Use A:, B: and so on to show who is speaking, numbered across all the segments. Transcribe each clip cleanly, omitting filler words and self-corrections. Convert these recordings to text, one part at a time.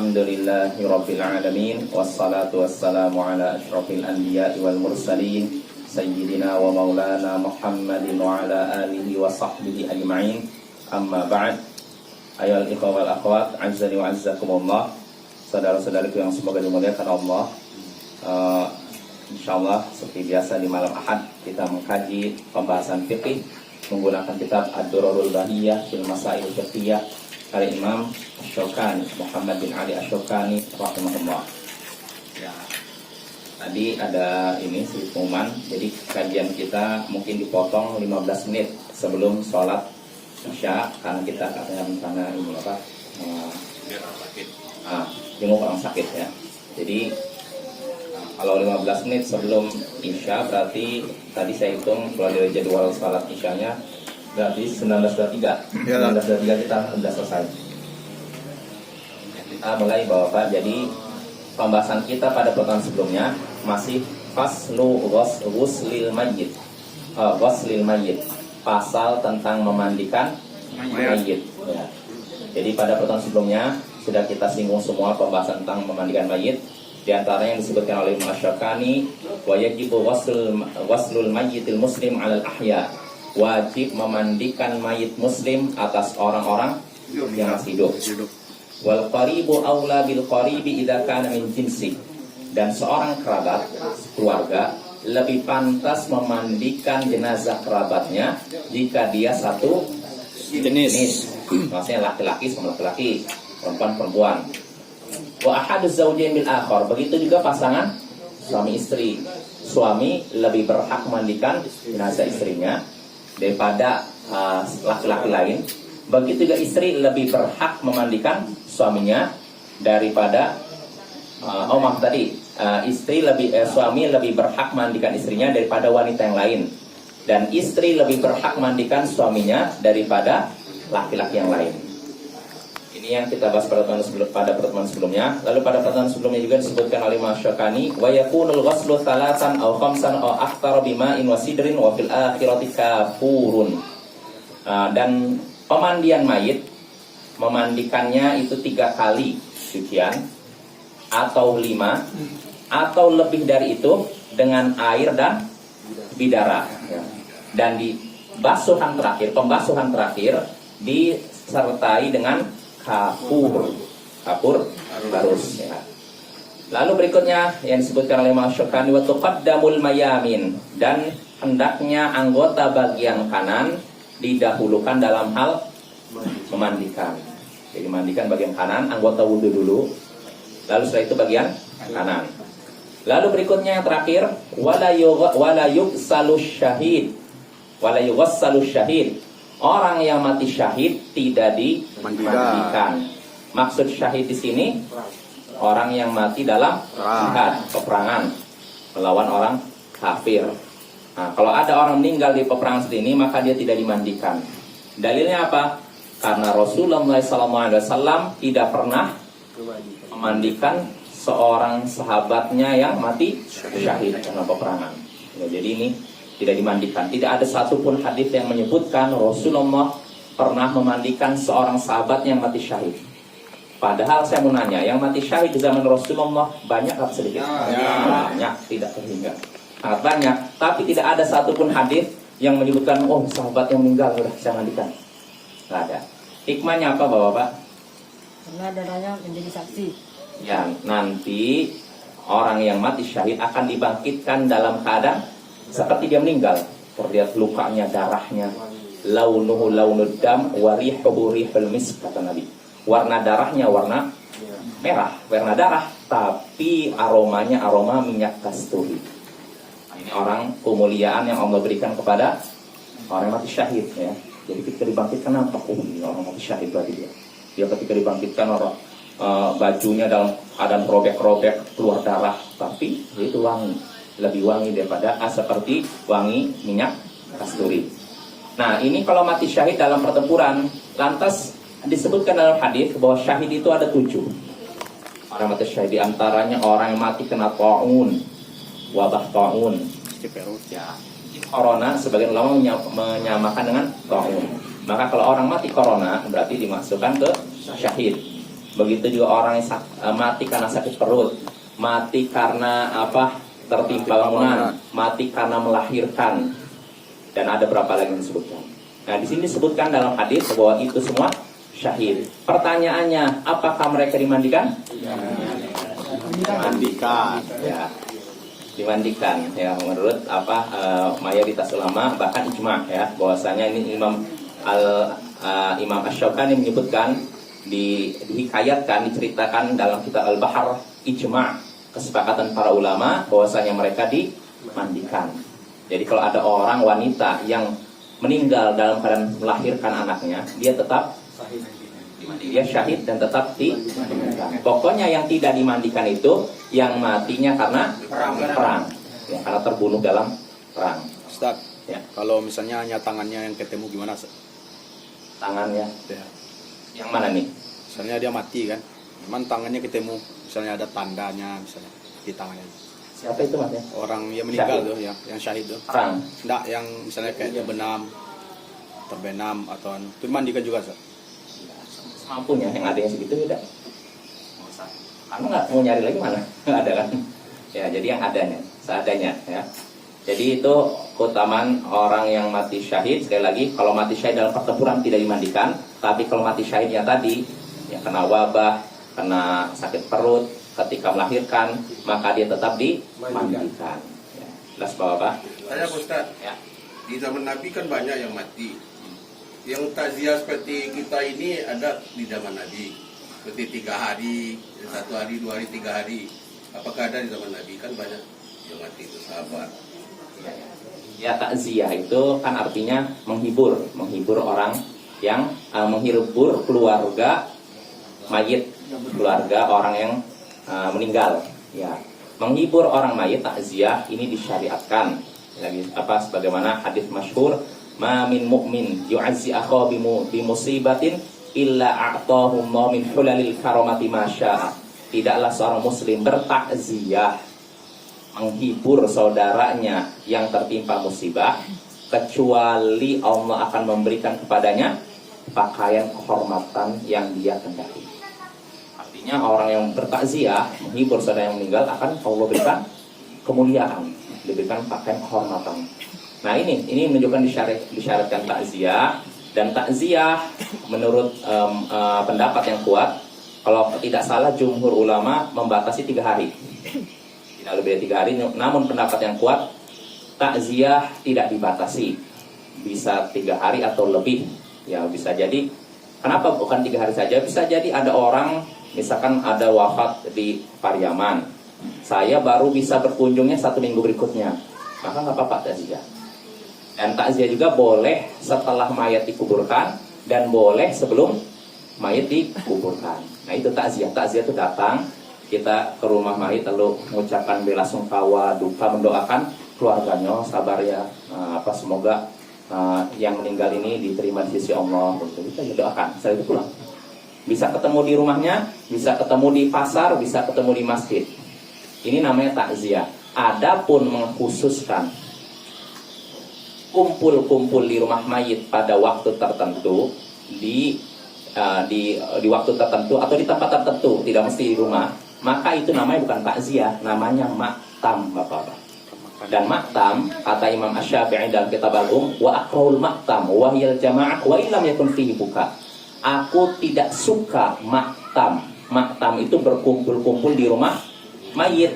A: Alhamdulillahi Rabbil Alamin. Wassalatu wassalamu ala ashrafil anbiya'i wal mursalin Sayyidina wa maulana Muhammadin wa ala alihi wa sahbihi ajma'in. Amma ba'd. Ayol ikhwa wal akhwat, azzani wa azzakumullah. Saudara-saudariku yang semoga dimuliakan Allah. InsyaAllah seperti biasa di malam Ahad kita mengkaji pembahasan fikih menggunakan kitab Ad-Durarul Bahiyah fil Masail Fiqhiyah karya Imam Asy-Syaukani, Muhammad bin Ali Asy-Syaukani rahimahullah. Ya, tadi ada ini sedikit pengumuman. Jadi kajian kita mungkin dipotong 15 menit sebelum sholat Isya karena kita karena ini apa? Jenguk orang sakit ya. Jadi kalau 15 menit sebelum Isya berarti tadi saya hitung kalau dari jadwal sholat Isyanya berarti 19.23. 19.23 kita sudah selesai. Kita mulai Bapak. Jadi pembahasan kita pada pertemuan sebelumnya masih faslu ghuslil mayyit. Ghuslil mayyit. Pasal tentang memandikan mayit. Ya. Jadi pada pertemuan sebelumnya sudah kita singgung semua pembahasan tentang memandikan mayit. Di antaranya yang disebutkan oleh Imam Asy-Syaukani, wa yajibu waslul mayyitil muslim 'alal ahya. Wajib memandikan mayit muslim atas orang-orang yang masih hidup. Wal qaribu aula bil qaribi idza kana min jinsi. Dan seorang kerabat, keluarga lebih pantas memandikan jenazah kerabatnya jika dia satu jenis. Maksudnya laki-laki sama laki-laki, perempuan-perempuan. Wa ahaduz zawjain bil akhar. Begitu juga pasangan suami istri. Suami lebih berhak memandikan jenazah istrinya daripada laki-laki lain. Begitu juga istri lebih berhak memandikan suaminya daripada suami lebih berhak memandikan istrinya daripada wanita yang lain. Dan istri lebih berhak memandikan suaminya daripada laki-laki yang lain. Ini yang kita bahas pada pertemuan sebelumnya. Lalu pada pertemuan sebelumnya juga disebutkan oleh Imam Asy-Syaukani, wa yakunul ghuslu thalathan aw khamsan aw akthar bima'in wa sidrin wa fil akhirati kafurun. Dan pemandian mayit, memandikannya itu 3 kali sucian atau 5 atau lebih dari itu dengan air dan bidara. Dan di pembasuhan terakhir disertai dengan kafur barus ya. Lalu berikutnya yang disebutkan oleh Imam Asy-Syaukani wa tuqaddamul mayamin, dan hendaknya anggota bagian kanan didahulukan dalam hal memandikan. Jadi mandikan bagian kanan, anggota wudhu dulu, lalu setelah itu bagian kanan. Lalu berikutnya yang terakhir wala yughsalu syahid. Orang yang mati syahid tidak dimandikan. Maksud syahid di sini orang yang mati dalam jihad, peperangan melawan orang kafir. Nah, kalau ada orang meninggal di peperangan seperti ini maka dia tidak dimandikan. Dalilnya apa? Karena Rasulullah SAW tidak pernah memandikan seorang sahabatnya yang mati syahid dalam peperangan. Ya, jadi ini tidak dimandikan. Tidak ada satupun hadis yang menyebutkan Rasulullah pernah memandikan seorang sahabat yang mati syahid. Padahal saya mau nanya, yang mati syahid di zaman Rasulullah banyak atau sedikit? Banyak, tidak terhingga. Sangat banyak. Tapi tidak ada satupun hadis yang menyebutkan, oh sahabat yang meninggal sudah saya mandikan. Tidak ada. Hikmahnya apa Bapak-Bapak?
B: Karena darahnya menjadi saksi.
A: Ya, nanti orang yang mati syahid akan dibangkitkan dalam keadaan seperti dia meninggal. Terlihat lukanya, darahnya. Launuhu launud dam wa rihuhu rihul misk, kata Nabi. Warna darahnya warna merah, warna darah, tapi aromanya aroma minyak kasturi. Ini orang kemuliaan yang Allah berikan kepada orang yang mati syahid ya. Jadi ketika dibangkitkan apa? Oh, ini orang mati syahid berarti dia. Dia ketika dibangkitkan orang bajunya dalam keadaan robek-robek keluar darah, tapi itu wangi. Lebih wangi daripada seperti wangi minyak kasturi. Nah, ini kalau mati syahid dalam pertempuran, lantas disebutkan dalam hadis bahwa syahid itu ada 7. Orang mati syahid di antaranya orang yang mati kena ta'un, wabah ta'un. Ya, corona sebagian ulama menyamakan dengan ta'un. Maka kalau orang mati corona berarti dimasukkan ke syahid. Begitu juga orang yang mati karena sakit perut, mati karena apa? Tertimpa bangunan, mati karena melahirkan, dan ada berapa lagi yang disebutkan. Nah, di sini disebutkan dalam hadis bahwa itu semua syahid. Pertanyaannya, apakah mereka dimandikan?
C: Dimandikan.
A: Ya, dimandikan. Ya, menurut apa mayoritas ulama, bahkan ijma ya, bahwasanya ini Imam Asy-Syaukani menyebutkan, dihikayatkan, diceritakan dalam kitab Al-Bahr, ijma, kesepakatan para ulama bahwasanya mereka dimandikan. Jadi kalau ada orang wanita yang meninggal dalam keadaan melahirkan anaknya, dia tetap dia syahid dan tetap dimandikan. Pokoknya yang tidak dimandikan itu yang matinya karena perang. Ya, karena terbunuh dalam perang.
C: Ustaz,
A: Ya,
C: kalau misalnya hanya tangannya yang ketemu gimana, Ustaz?
A: tangannya.
C: Ya.
A: Yang mana nih?
C: Misalnya dia mati kan, cuman tangannya ketemu, misalnya ada tandanya misalnya di tangannya.
A: Siapa itu Mas ya?
C: Orang yang meninggal
A: Syahid.
C: tuh, yang syahid tuh.
A: Perang.
C: Enggak, yang misalnya kayak terbenam atau itu mandikan juga, Ustaz.
A: Semampunya, yang ada yang segitu tidak. Kamu nggak mau nyari lagi mana? Nggak ada kan? Ya, jadi yang adanya, seadanya ya. Jadi itu keutamaan orang yang mati syahid. Sekali lagi, kalau mati syahid dalam pertempuran tidak dimandikan, tapi kalau mati syahidnya tadi, ya kena wabah, kena sakit perut, ketika melahirkan, maka dia tetap dimandikan. Ya, jelas Bapak?
D: Saya Ustaz,
A: Ya.
D: di zaman Nabi kan banyak yang mati. Yang takziah seperti kita ini ada di zaman Nabi. Seperti 3 hari, 1 hari, 2 hari, 3 hari. Apakah ada di zaman Nabi? Kan banyak yang mati itu sahabat.
A: Ya, takziah itu kan artinya menghibur orang yang menghibur keluarga mayit, keluarga orang yang meninggal. Ya, menghibur orang mayit, takziah ini disyariatkan. Lagi apa? Sebagaimana hadis masyhur, ma min mu'min yu'azzi akhahu bi musibatin illa a'tahu Allah min hulalil karamati ma syaa. Tidaklah seorang muslim bertakziah, menghibur saudaranya yang tertimpa musibah, kecuali Allah akan memberikan kepadanya pakaian kehormatan yang dia kehendaki. Artinya orang yang bertakziah, menghibur saudara yang meninggal, akan Allah berikan kemuliaan, diberikan pakaian kehormatan. Nah, ini menunjukkan disyaratkan takziah. Dan takziah menurut pendapat yang kuat, kalau tidak salah jumhur ulama membatasi 3 hari. Tidak lebih dari 3 hari, namun pendapat yang kuat, takziah tidak dibatasi, bisa 3 hari atau lebih. Ya, bisa jadi, kenapa bukan 3 hari saja? Bisa jadi ada orang, misalkan ada wafat di Pariaman, saya baru bisa berkunjungnya 1 minggu berikutnya, maka nggak apa-apa takziah. Dan takziah juga boleh setelah mayat dikuburkan, dan boleh sebelum mayat dikuburkan. Nah, itu takziah. Takziah itu datang, kita ke rumah mayit lalu mengucapkan belasungkawa, duka, mendoakan keluarganya, sabar ya, semoga yang meninggal ini diterima di sisi Allah. Kita doakan, setelah itu pulang. Bisa ketemu di rumahnya, bisa ketemu di pasar, bisa ketemu di masjid. Ini namanya takziah. Adapun mengkhususkan kumpul-kumpul di rumah mayit pada waktu tertentu, di waktu tertentu atau di tempat tertentu, tidak mesti di rumah, maka itu namanya bukan takziah, namanya maktam, Bapak-bapak. Dan maktam, kata Imam Asy-Syafi'i dalam kitab Al-Um, wa akraul maktam wa hiyal jamaah wa illam yakun fihi buka. Aku tidak suka maktam. Maktam itu berkumpul-kumpul di rumah mayit.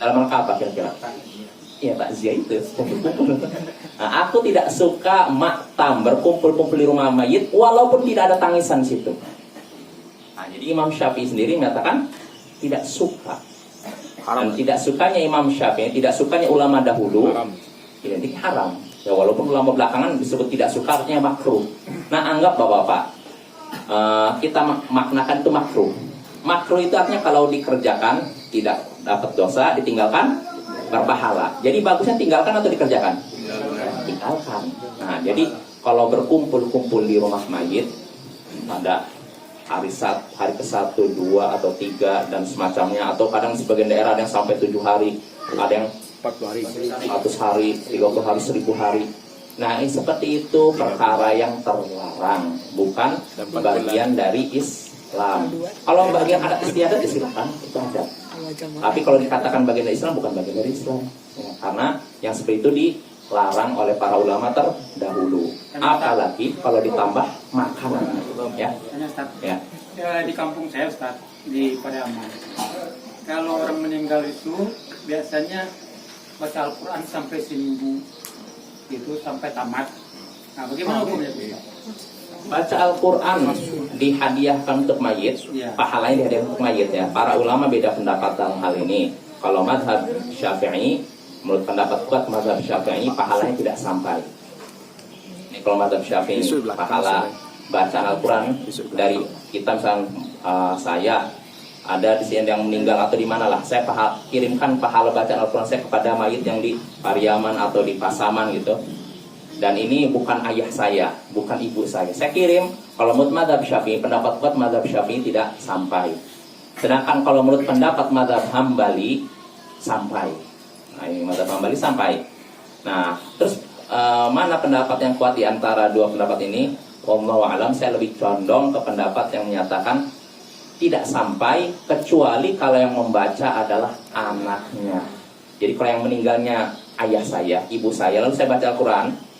A: Dalam rangka apa kira-kira? Ya, takziah itu kumpul-kumpul. Nah, aku tidak suka maktam, berkumpul-kumpul di rumah mayit walaupun tidak ada tangisan situ. Nah, jadi Imam Syafi'i sendiri mengatakan tidak suka. Dan tidak sukanya Imam Syafi'i, tidak sukanya ulama dahulu, identik haram. Ya, walaupun ulama belakangan disebut tidak suka, artinya makruh. Nah, anggap Bapak-bapak, kita maknakan itu makruh. Makruh itu artinya kalau dikerjakan tidak dapat dosa, ditinggalkan berpahala. Jadi bagusnya tinggalkan atau dikerjakan? Tinggalkan. Nah, jadi kalau berkumpul-kumpul di rumah mayit pada hari ke-1, 2, atau 3 dan semacamnya, atau kadang sebagian daerah ada yang sampai 7 hari, ada yang
C: 40 hari,
A: 100 hari, 30 hari, 1000 hari. Nah, seperti itu perkara yang terlarang, bukan bagian dari Islam. Kalau bagian adat istiadat ya silakan, itu ada. Tapi kalau dikatakan bagian dari Islam bukan bagian dari Islam, ya, karena yang seperti itu dilarang oleh para ulama terdahulu. Apalagi kalau ditambah makanan, ya. Ya.
E: Di kampung saya Ustaz, di Padaman. Kalau orang meninggal itu biasanya baca Al-Quran sampai seminggu, itu sampai tamat. Nah, bagaimana hukumnya Ustaz?
A: Baca Al-Quran dihadiahkan untuk mayit, pahalanya dihadiahkan untuk mayit ya. Para ulama beda pendapat dalam hal ini. Kalau mazhab Syafi'i, menurut pendapat kuat mazhab Syafi'i, pahalanya tidak sampai. Ini kalau mazhab Syafi'i, pahala bacaan Al-Quran dari kita misalnya saya ada di sini yang meninggal atau di mana lah, saya kirimkan pahala bacaan Al-Quran saya kepada mayit yang di Pariaman atau di Pasaman gitu. Dan ini bukan ayah saya, bukan ibu saya. Saya kirim, kalau menurut mazhab Syafi'i, pendapat kuat mazhab Syafi'i tidak sampai. Sedangkan kalau menurut pendapat mazhab Hambali, sampai. Nah, ini mazhab Hambali sampai. Nah, terus mana pendapat yang kuat di antara dua pendapat ini? Wallahu a'lam, saya lebih condong ke pendapat yang menyatakan tidak sampai, kecuali kalau yang membaca adalah anaknya. Jadi kalau yang meninggalnya ayah saya, ibu saya, lalu saya baca Al-Quran,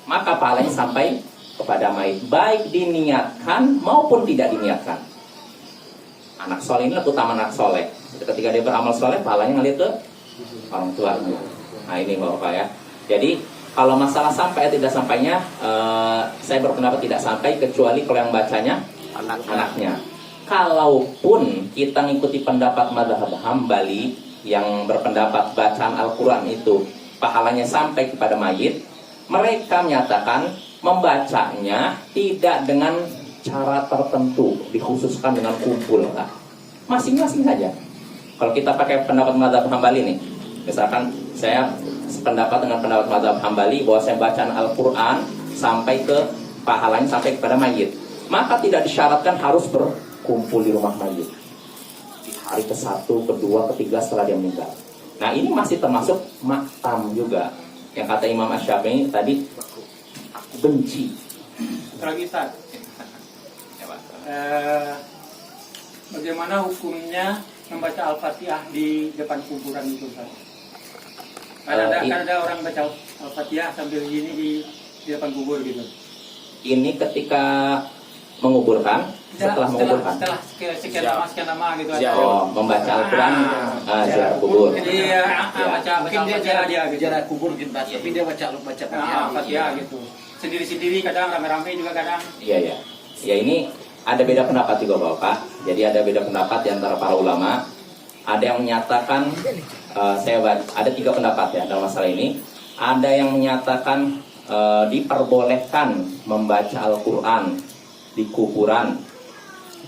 A: maka pahalanya sampai kepada mayit, baik diniatkan maupun tidak diniatkan. Anak soleh ini utama anak soleh. Ketika dia beramal soleh, pahalanya ngalir ke orang tuanya. Nah ini Bapak ya. Jadi kalau masalah sampai atau tidak sampainya, saya berpendapat tidak sampai, kecuali kalau yang bacanya anaknya. Kalaupun kita ngikuti pendapat mazhab Hambali yang berpendapat bacaan Al-Quran itu pahalanya sampai kepada mayit, mereka menyatakan membacanya tidak dengan cara tertentu, dikhususkan dengan kumpul. Nah, masing-masing saja. Kalau kita pakai pendapat mazhab Hambali nih, misalkan saya sependapat dengan pendapat mazhab Hambali bahwa saya bacaan Al-Quran sampai ke pahalanya sampai kepada mayit, maka tidak disyaratkan harus berkumpul di rumah mayit di hari ke-1, ke-2, ke-3 setelah dia meninggal. Nah ini masih termasuk maktam juga. Yang kata Imam Asy-Syafi'i tadi, aku benci.
E: Lagi Ustaz, bagaimana hukumnya membaca Al-Fatihah di depan kuburan itu Ustaz? Kan ada orang baca Al-Fatihah sambil gini di depan kubur gitu.
A: Ini ketika menguburkan, setelah menguburkan.
E: Setelah sekian lama gitu.
A: Oh, membaca Al-Quran ziarah kubur.
E: Jadi baca Al-Fatihah dia gitu.
F: Jarak kubur gitu, tapi dia baca
E: Al-Fatihah gitu. Sendiri-sendiri kadang, rame-rame juga kadang.
A: Iya. Ya ini ada beda pendapat juga Bapak. Jadi ada beda pendapat di antara para ulama. Ada yang menyatakan, ada 3 pendapat ya dalam masalah ini. Ada yang menyatakan diperbolehkan membaca Al-Quran di kuburan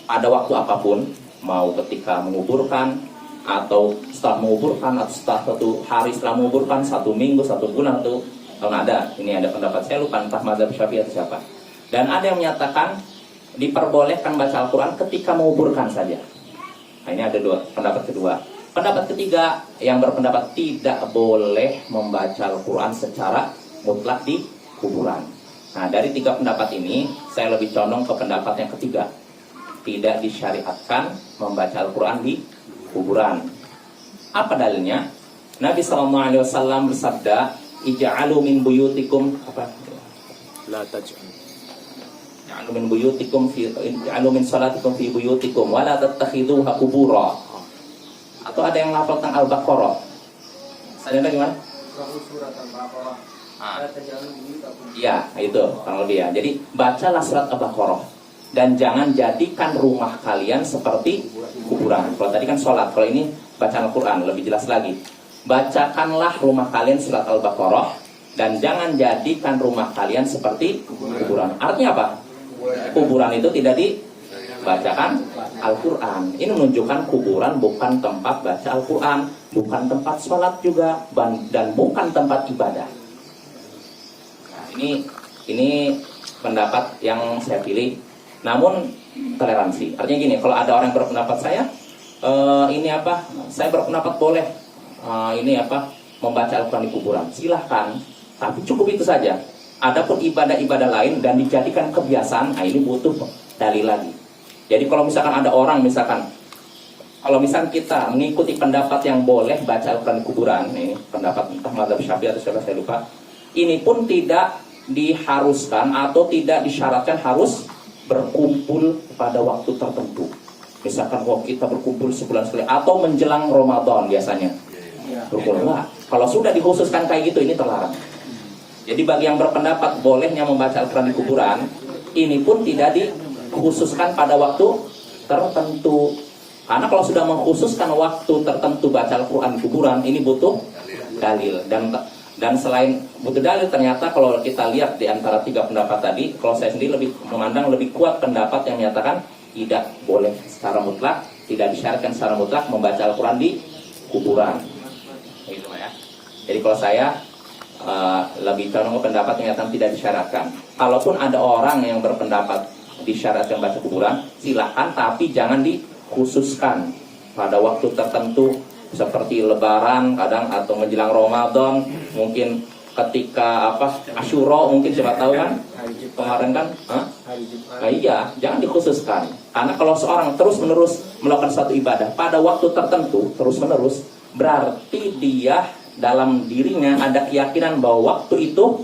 A: pada waktu apapun, mau ketika menguburkan atau setelah menguburkan atau setelah 1 hari setelah menguburkan, 1 minggu, 1 bulan atau tahun. Ini ada pendapat, saya lupa entah mazhab Syafi'i atau siapa. Dan ada yang menyatakan diperbolehkan baca Al-Quran ketika menguburkan saja. Nah ini ada pendapat kedua. Pendapat ketiga yang berpendapat tidak boleh membaca Al-Quran secara mutlak di kuburan. Nah dari 3 pendapat ini saya lebih condong ke pendapat yang ketiga, tidak disyariatkan membaca Al-Quran di kuburan. Apa dalilnya? Nabi SAW bersabda, ija'alu min buyutikum
C: La taj'al.
A: ija'alu min buyutikum ija'alu min salatikum fi buyutikum wa la tattakhiduha qubura. Atau ada yang lafal tentang Al-Baqarah. Saya gimana?
F: Surat Al-Baqarah.
A: Iya, itu kurang lebih ya. Jadi bacalah surat Al-Baqarah dan jangan jadikan rumah kalian seperti kuburan. Kalau tadi kan sholat, kalau ini baca Al-Quran, lebih jelas lagi. Bacakanlah rumah kalian surat Al-Baqarah dan jangan jadikan rumah kalian seperti kuburan. Artinya apa? Kuburan itu tidak dibacakan Al-Quran. Ini menunjukkan kuburan bukan tempat baca Al-Quran, bukan tempat sholat juga, dan bukan tempat ibadah. Ini pendapat yang saya pilih. Namun toleransi. Artinya gini, kalau ada orang berpendapat saya berpendapat boleh membaca Al-Quran di kuburan. Silahkan, tapi cukup itu saja. Adapun ibadah-ibadah lain dan dijadikan kebiasaan, ini butuh dalil lagi. Jadi kalau misalkan ada orang kalau misalkan kita mengikuti pendapat yang boleh baca Al-Quran di kuburan, ini pendapat entah mazhab Syafi'i atau siapa saya lupa, ini pun tidak diharuskan atau tidak disyaratkan harus berkumpul pada waktu tertentu. Misalkan kita berkumpul sebulan sekali atau menjelang Ramadan biasanya. Berkumpul enggak. Kalau sudah dikhususkan kayak gitu, ini terlarang. Jadi bagi yang berpendapat bolehnya membaca Al-Quran di kuburan, ini pun tidak dikhususkan pada waktu tertentu. Karena kalau sudah mengkhususkan waktu tertentu baca Al-Quran di kuburan, ini butuh dalil. Dan selain butuh dalil, ternyata kalau kita lihat di antara 3 pendapat tadi, kalau saya sendiri lebih memandang lebih kuat pendapat yang menyatakan tidak boleh secara mutlak, tidak disyaratkan secara mutlak membaca Al-Quran di kuburan. Gitu ya. Jadi kalau saya lebih condong ke pendapat yang menyatakan tidak disyaratkan. Kalaupun ada orang yang berpendapat disyaratkan baca kuburan, silakan, tapi jangan dikhususkan pada waktu tertentu seperti Lebaran kadang atau menjelang Ramadan, mungkin ketika Asyura mungkin siapa tahu kan kemarin kan iya, jangan dikhususkan. Karena kalau seorang terus-menerus melakukan suatu ibadah pada waktu tertentu terus-menerus, berarti dia dalam dirinya ada keyakinan bahwa waktu itu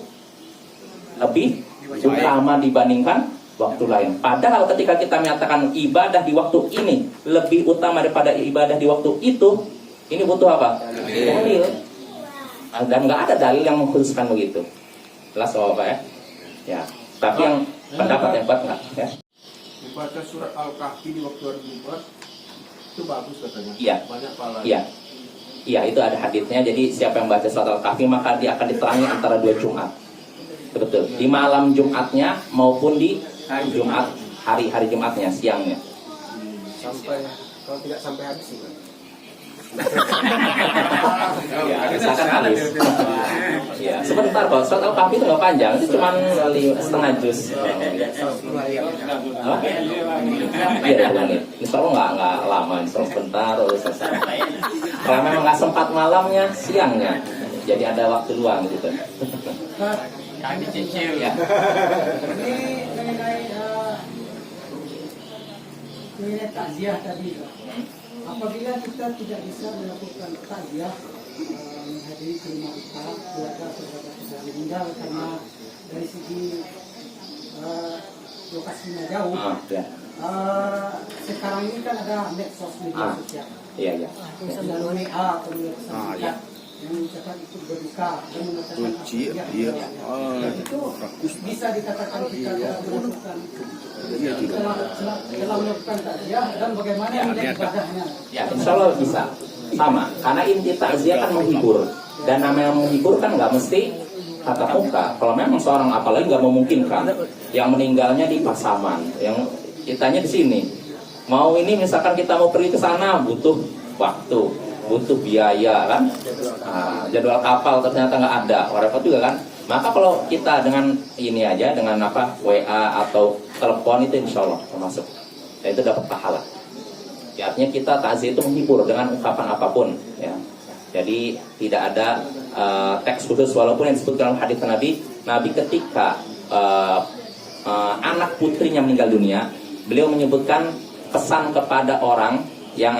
A: lebih utama dibandingkan waktu lain. Padahal ketika kita menyatakan ibadah di waktu ini lebih utama daripada ibadah di waktu itu, ini butuh apa? Dalil. Dan nggak ada dalil yang mengkhususkan begitu. Jelas apa ya? Ya. Tapi yang pendapat yang kuat nggak? Ya.
F: Membaca surat Al-Kahfi di waktu hari Jumat itu bagus katanya.
A: Iya.
F: Banyak pahala.
A: Iya. Iya, itu ada haditsnya. Jadi siapa yang baca surat Al-Kahfi maka dia akan diterangi antara 2 Jumat. Betul. Di malam Jumatnya maupun di Jumat hari Jumatnya siangnya.
F: Sampai kalau tidak sampai habis sih.
A: Ya, misalkan habis. Ya, sebentar kok. Surat Al-Kahfi itu nggak panjang, itu cuma setengah juz. Apa? Iya, ulangin. Insya Allah nggak lama, insya Allah sebentar terus selesai. Kalau memang nggak sempat malamnya, siangnya. Jadi ada waktu luang gitu.
E: Kami cicil.
A: Ya.
B: Ini mengenai takziah tadi. Apabila kita tidak bisa melakukan takziah, menghadiri ke rumah kita, keluarga saudara kita meninggal karena dari segi lokasinya jauh.
A: Ya.
B: Sekarang ini kan ada medsos media sosial.
A: Iya, iya.
B: Melalui WA atau media sosial
C: ya.
B: yang mengucapkan ikut berduka dan mengatakan
C: Kunci, iya.
B: itu bisa dikatakan kita telah melakukan telah melakukan takziah dan bagaimana nilai ibadahnya.
A: Ya, insya Allah bisa. Sama, karena inti takziah kan menghibur. Dan namanya menghibur kan nggak mesti tatap muka. Kalau memang seorang apalagi nggak memungkinkan, yang meninggalnya di Pasaman, yang kitanya di sini. Mau ini misalkan kita mau pergi ke sana butuh waktu, butuh biaya kan. Nah, jadwal kapal ternyata nggak ada, repot juga kan. Maka kalau kita dengan ini aja, dengan WA atau telepon itu insya Allah termasuk, dan itu dapat pahala. Ya, artinya kita takziah itu menghibur dengan ungkapan apapun, ya. Jadi tidak ada teks khusus, walaupun yang disebutkan dalam hadits Nabi ketika anak putrinya meninggal dunia, beliau menyebutkan pesan kepada orang yang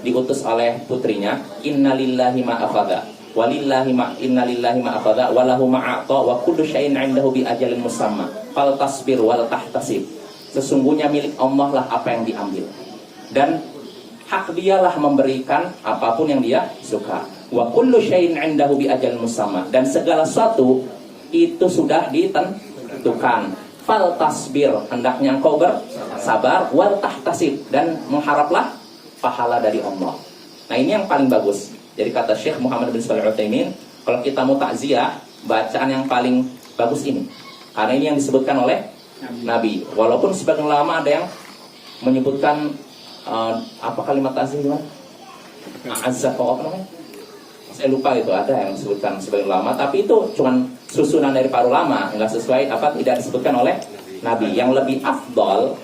A: diutus oleh putrinya, innalillahi ma akhadha walillahi ma innalillahi ma akhadha walahu ma a'ta wa kullu syai'in 'indahu bi ajalin musamma fal tasbir wal tahtasib. Sesungguhnya milik Allah lah apa yang diambil, dan hak dialah memberikan apapun yang dia suka. Wa kullu syai'in 'indahu bi ajalin musamma, dan segala sesuatu itu sudah ditentukan. Fal tasbir, hendaknya engkau bersabar, wal tahtasib, dan mengharaplah pahala dari Allah. Nah, ini yang paling bagus. Jadi kata Syekh Muhammad bin Shalih Al-Utsaimin, kalau kita mau takziah, bacaan yang paling bagus ini. Karena ini yang disebutkan oleh Nabi. Walaupun sebagian ulama ada yang menyebutkan apa kalimat takziah gimana? Azza apa namanya? Saya lupa itu, ada yang disebutkan sebagian ulama, tapi itu cuman susunan dari para ulama, enggak sesuai tidak disebutkan oleh Nabi. Yang lebih afdal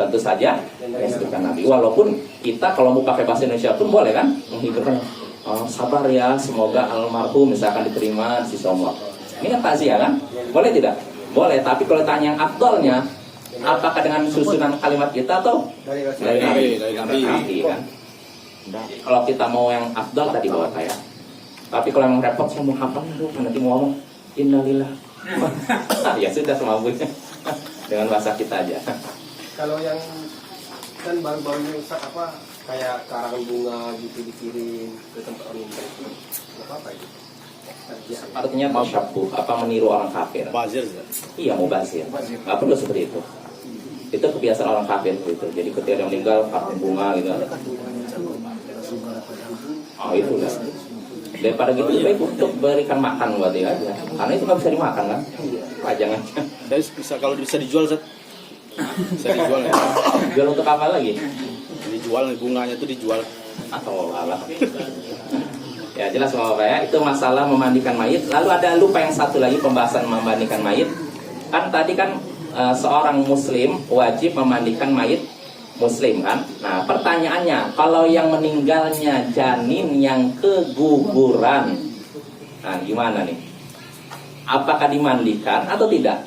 A: tentu saja yang disebutkan Nabi. Walaupun kita kalau mau pakai bahasa Indonesia pun boleh kan, menghiburkan, sabar ya, semoga almarhum misalkan diterima di sisi Allah. Ini kan takziah kan? Boleh tidak? Boleh. Tapi kalau tanya yang afdalnya, Apakah dengan susunan kalimat kita atau
F: Dari Rasul.
A: dari Nabi?
C: Dari Nabi.
A: Nabi, kan. Kalau kita mau yang afdal tadi bawa saya. Tapi kalau yang repot saya mau hafal, nanti mau ngomong innalillah. Ya sudah semampunya. Dengan bahasa kita aja.
F: Kalau yang kan baru-baru ini Ustaz apa kayak karangan bunga gitu dikirim ke tempat orang India itu nggak apa-apa itu.
A: Artinya tasyabbuh, apa meniru orang kafir.
C: Bazir, Zat.
A: Iya, mubazir. Nggak perlu seperti itu. Itu kebiasaan orang kafir itu. Jadi ketika dia meninggal, kartu bunga gitu. Oh itu lah. Daripada gitu, baik untuk berikan makan buat dia aja. Karena itu nggak bisa dimakan kan? Pajangan.
C: Dan bisa kalau bisa dijual, Zat. Bisa dijual ya.
A: Jual untuk apa lagi?
C: Dijual bunganya itu dijual.
A: Atau apa? Ya jelas Bapak ya, itu masalah memandikan mayit. Lalu ada lupa yang satu lagi pembahasan memandikan mayit. Kan tadi kan seorang muslim wajib memandikan mayit muslim kan. Nah pertanyaannya, kalau yang meninggalnya janin yang keguguran, nah gimana nih? Apakah dimandikan atau tidak?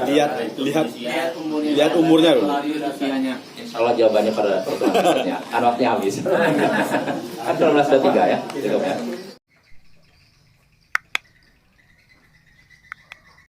C: Lihat umurnya dulu.
A: Insya Allah jawabannya pada pertemuan berikutnya. Kan waktunya habis. Kan 19.23 ya. Cukup ya.